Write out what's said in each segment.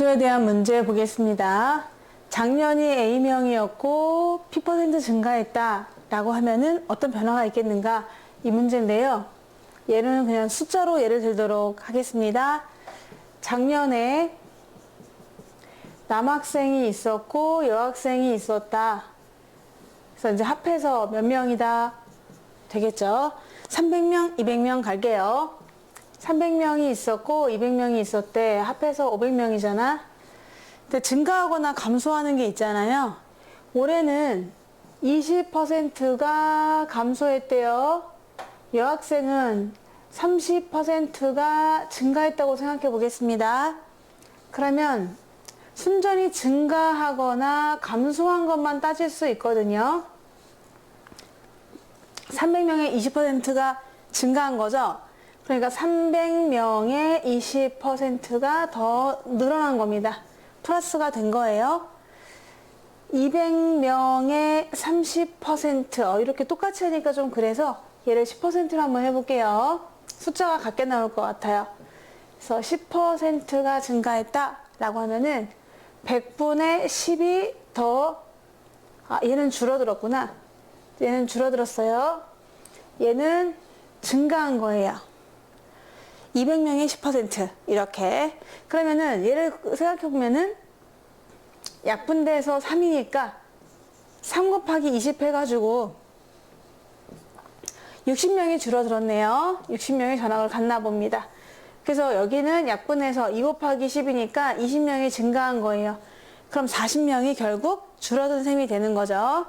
에 대한 문제 보겠습니다. 작년이 A명이었고 P% 증가했다 라고 하면은 어떤 변화가 있겠는가, 이 문제인데요. 얘는 그냥 숫자로 예를 들도록 하겠습니다. 작년에 남학생이 있었고 여학생이 있었다. 그래서 이제 합해서 몇 명이다 되겠죠. 300명, 200명 갈게요. 300명이 있었고 200명이 있었대. 합해서 500명이잖아. 근데 증가하거나 감소하는 게 있잖아요. 올해는 20%가 감소했대요. 여학생은 30%가 증가했다고 생각해 보겠습니다. 그러면 순전히 증가하거나 감소한 것만 따질 수 있거든요. 300명의 20%가 증가한 거죠. 그러니까 300명의 20%가 더 늘어난 겁니다. 플러스가 된 거예요. 200명의 30%, 이렇게 똑같이 하니까 좀 그래서 얘를 10%로 한번 해볼게요. 숫자가 같게 나올 것 같아요. 그래서 10%가 증가했다 라고 하면은 100분의 10이 더, 얘는 줄어들었구나. 얘는 줄어들었어요. 얘는 증가한 거예요. 200명의 10% 이렇게. 그러면은 얘를 생각해보면은 약분돼서 3이니까 3 곱하기 20 해가지고 60명이 줄어들었네요. 60명이 전학을 갔나 봅니다. 그래서 여기는 약분해서 2 곱하기 10이니까 20명이 증가한 거예요. 그럼 40명이 결국 줄어든 셈이 되는 거죠.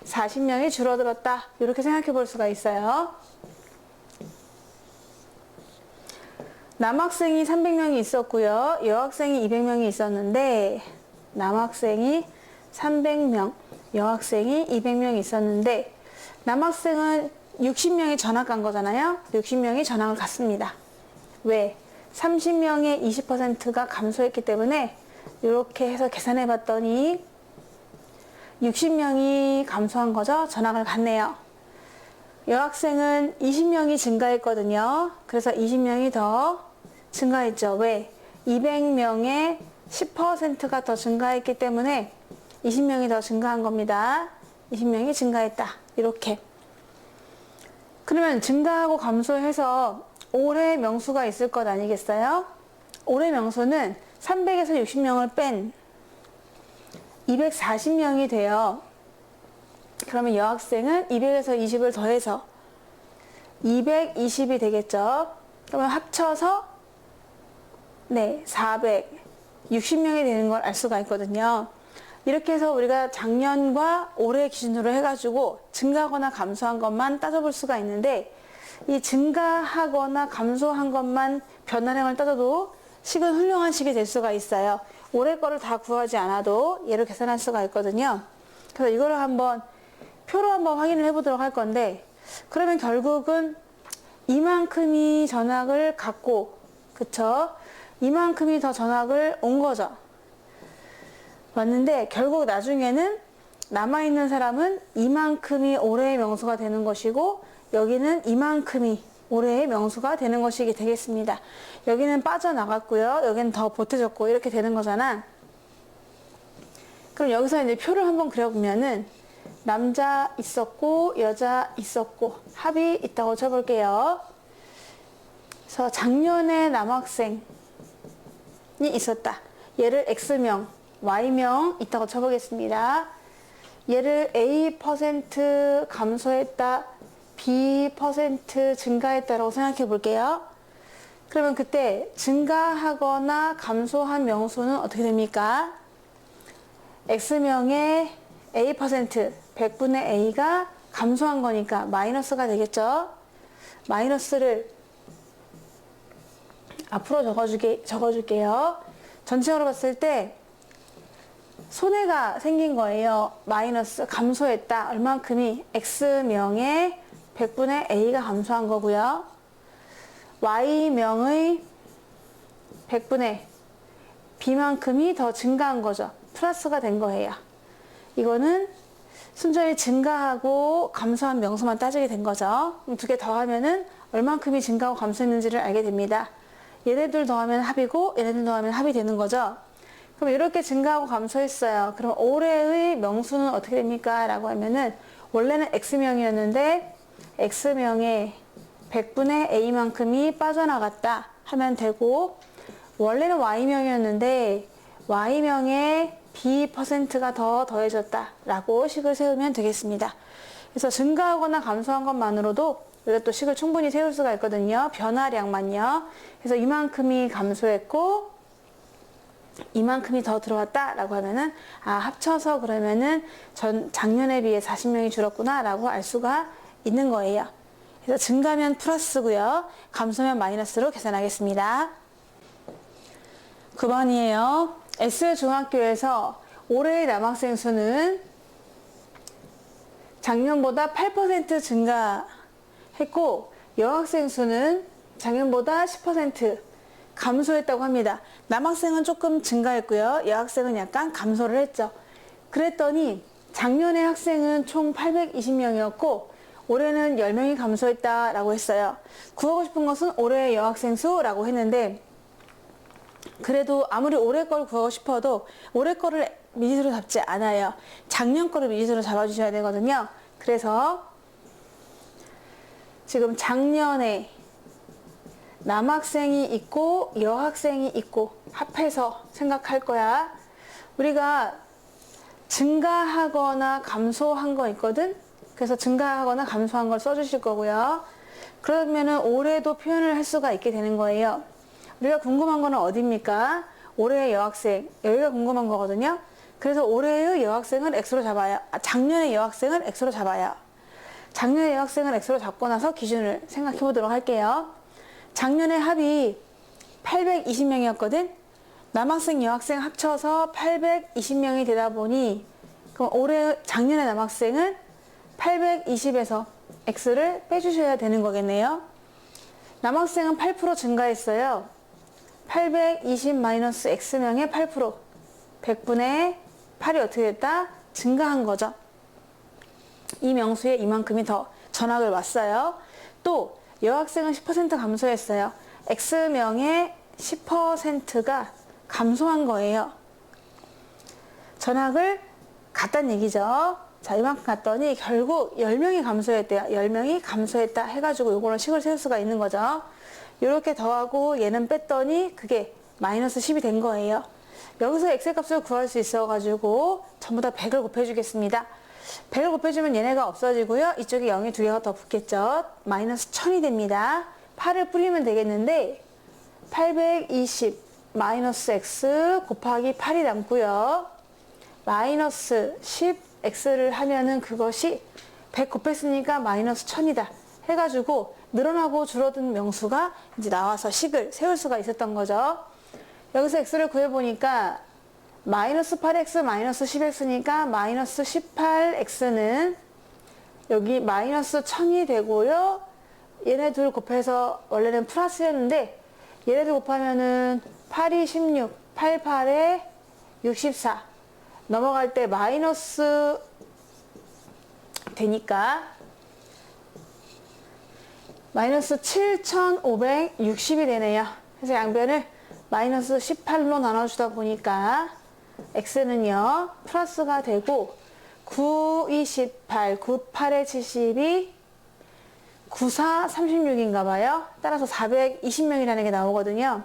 40명이 줄어들었다, 이렇게 생각해 볼 수가 있어요. 남학생이 300명이 있었고요. 여학생이 200명이 있었는데, 남학생이 300명, 여학생이 200명이 있었는데, 남학생은 60명이 전학 간 거잖아요. 60명이 전학을 갔습니다. 왜? 30명의 20%가 감소했기 때문에 이렇게 해서 계산해 봤더니 60명이 감소한 거죠. 전학을 갔네요. 여학생은 20명이 증가했거든요. 그래서 20명이 더 증가했죠. 왜? 200명의 10%가 더 증가했기 때문에 20명이 더 증가한 겁니다. 20명이 증가했다. 이렇게. 그러면 증가하고 감소해서 올해 명수가 있을 것 아니겠어요? 올해 명수는 300에서 60명을 뺀 240명이 돼요. 그러면 여학생은 200에서 20을 더해서 220이 되겠죠. 그러면 합쳐서 460명이 되는 걸 알 수가 있거든요. 이렇게 해서 우리가 작년과 올해 기준으로 해가지고 증가하거나 감소한 것만 따져볼 수가 있는데, 이 증가하거나 감소한 것만 변화량을 따져도 식은 훌륭한 식이 될 수가 있어요. 올해 거를 다 구하지 않아도 얘를 계산할 수가 있거든요. 그래서 이거를 한번 표로 한번 확인을 해보도록 할 건데, 그러면 결국은 이만큼이 전학을 갔고, 그쵸? 이만큼이 더 전학을 온 거죠. 맞는데 결국 나중에는 남아있는 사람은 이만큼이 올해의 명수가 되는 것이고, 여기는 이만큼이 올해의 명수가 되는 것이 되겠습니다. 여기는 빠져나갔고요. 여기는 더 보태졌고, 이렇게 되는 거잖아. 그럼 여기서 이제 표를 한번 그려보면은 남자 있었고 여자 있었고 합이 있다고 쳐볼게요. 그래서 작년에 남학생이 있었다. 얘를 X명, Y명 있다고 쳐보겠습니다. 얘를 A% 감소했다, B% 증가했다라고 생각해 볼게요. 그러면 그때 증가하거나 감소한 명수는 어떻게 됩니까? X명의 A%, 100분의 A가 감소한 거니까 마이너스가 되겠죠. 마이너스를 앞으로 적어줄게요. 전체적으로 봤을 때 손해가 생긴 거예요. 마이너스, 감소했다. 얼만큼이? X명의 100분의 A가 감소한 거고요. Y명의 100분의 B만큼이 더 증가한 거죠. 플러스가 된 거예요. 이거는 순전히 증가하고 감소한 명수만 따지게 된 거죠. 두 개 더하면은 얼만큼이 증가하고 감소했는지를 알게 됩니다. 얘네들 더하면 합이고 얘네들 더하면 합이 되는 거죠. 그럼 이렇게 증가하고 감소했어요. 그럼 올해의 명수는 어떻게 됩니까? 라고 하면은 원래는 X명이었는데 X명의 100분의 A만큼이 빠져나갔다 하면 되고, 원래는 Y명이었는데 Y명의 B%가 더 더해졌다 라고 식을 세우면 되겠습니다. 그래서 증가하거나 감소한 것만으로도 우리가 또 식을 충분히 세울 수가 있거든요. 변화량만요. 그래서 이만큼이 감소했고 이만큼이 더 들어왔다 라고 하면은 합쳐서 그러면은 작년에 비해 40명이 줄었구나 라고 알 수가 있는 거예요. 그래서 증가면 플러스고요. 감소면 마이너스로 계산하겠습니다. 9번이에요. S중학교에서 올해의 남학생 수는 작년보다 8% 증가했고 여학생 수는 작년보다 10% 감소했다고 합니다. 남학생은 조금 증가했고요. 여학생은 약간 감소를 했죠. 그랬더니 작년에 학생은 총 820명이었고 올해는 10명이 감소했다라고 했어요. 구하고 싶은 것은 올해의 여학생 수라고 했는데, 그래도 아무리 올해 걸 구하고 싶어도 올해 거를 미지수로 잡지 않아요. 작년 거를 미지수로 잡아주셔야 되거든요. 그래서 지금 작년에 남학생이 있고 여학생이 있고 합해서 생각할 거야. 우리가 증가하거나 감소한 거 있거든. 그래서 증가하거나 감소한 걸 써주실 거고요. 그러면은 올해도 표현을 할 수가 있게 되는 거예요. 우리가 궁금한 거는 어디입니까? 올해의 여학생, 여기가 궁금한 거거든요. 그래서 올해의 여학생을 X로 잡아요. 작년의 여학생을 X로 잡아요. 작년의 여학생을 X로 잡고 나서 기준을 생각해 보도록 할게요. 작년에 합이 820명이었거든. 남학생, 여학생 합쳐서 820명이 되다 보니 그럼 작년에 남학생은 820에서 X를 빼주셔야 되는 거겠네요. 남학생은 8% 증가했어요. 820-X명의 8%, 100분의 8이 어떻게 됐다? 증가한 거죠. 이 명수에 이만큼이 더 전학을 왔어요. 또 여학생은 10% 감소했어요. X명의 10%가 감소한 거예요. 전학을 갔다는 얘기죠. 자, 이만큼 갔더니 결국 10명이 감소했대요. 10명이 감소했다 해가지고 요거는 식을 세울 수가 있는 거죠. 이렇게 더하고 얘는 뺐더니 그게 마이너스 10이 된 거예요. 여기서 X의 값을 구할 수 있어가지고 전부 다 100을 곱해주겠습니다. 100을 곱해주면 얘네가 없어지고요. 이쪽에 0이 두 개가 더 붙겠죠. 마이너스 1000이 됩니다. 8을 뿌리면 되겠는데 820 마이너스 X 곱하기 8이 남고요. 마이너스 10X를 하면은 그것이 100 곱했으니까 마이너스 1000이다 해가지고 늘어나고 줄어든 명수가 이제 나와서 식을 세울 수가 있었던 거죠. 여기서 X를 구해보니까 마이너스 8X 마이너스 10X니까 마이너스 18X는 여기 마이너스 1000이 되고요. 얘네 둘 곱해서 원래는 플러스였는데 얘네들 곱하면은 8이 16, 88에 64 넘어갈 때 마이너스 되니까 마이너스 7560이 되네요. 그래서 양변을 마이너스 18로 나눠주다 보니까 X는요 플러스가 되고 9, 28, 9, 8에 72, 9, 4, 36인가 봐요. 따라서 420명이라는 게 나오거든요.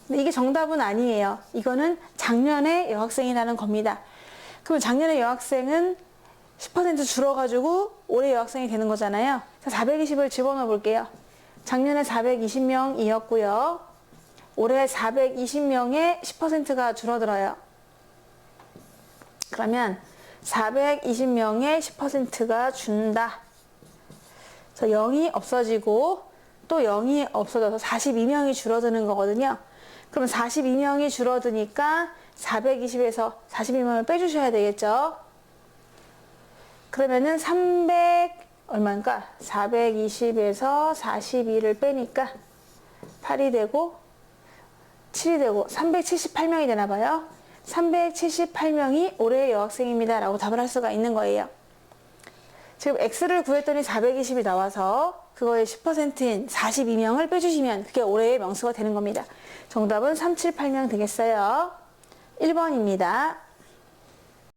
근데 이게 정답은 아니에요. 이거는 작년에 여학생이라는 겁니다. 그럼 작년에 여학생은 10% 줄어가지고 올해 여학생이 되는 거잖아요. 420을 집어넣어 볼게요. 작년에 420명이었고요. 올해 420명의 10%가 줄어들어요. 그러면 420명의 10%가 준다. 그래서 0이 없어지고 또 0이 없어져서 42명이 줄어드는 거거든요. 그러면 42명이 줄어드니까 420에서 42명을 빼주셔야 되겠죠. 그러면은 얼마인가? 420에서 42를 빼니까 8이 되고 7이 되고 378명이 되나 봐요. 378명이 올해의 여학생입니다 라고 답을 할 수가 있는 거예요. 지금 X를 구했더니 420이 나와서 그거의 10%인 42명을 빼주시면 그게 올해의 명수가 되는 겁니다. 정답은 378명 되겠어요. 1번입니다.